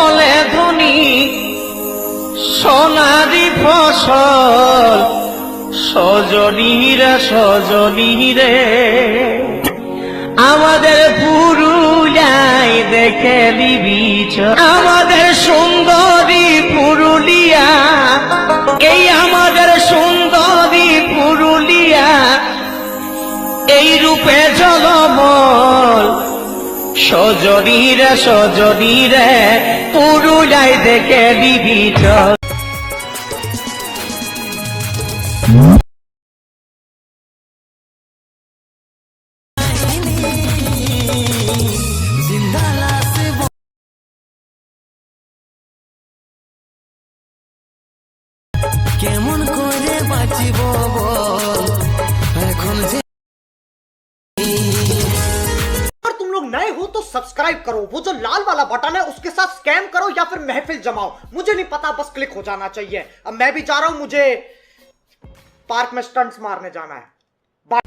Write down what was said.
বলে ধনী সোনারি ফসল সজনীরা সজনীরে আমাদের পুরুলিয়ায় দেখে দিবি আমাদের সুন্দরী পুরুলিয়া এই আমাদের সুন্দরী পুরুলিয়া এই রূপে ঝলমল সজনীরে সজনীরে পুরুলিয়ায় দেখে দিবি চল। কেমন করে বাঁচিব বল এখন যে अगर तुम लोग नए हो तो सब्सक्राइब करो, वो जो लाल वाला बटन है उसके साथ स्कैम करो या फिर महफिल जमाओ, मुझे नहीं पता, बस क्लिक हो जाना चाहिए। अब मैं भी जा रहा हूं, मुझे पार्क में स्टंट्स मारने जाना है। बाय।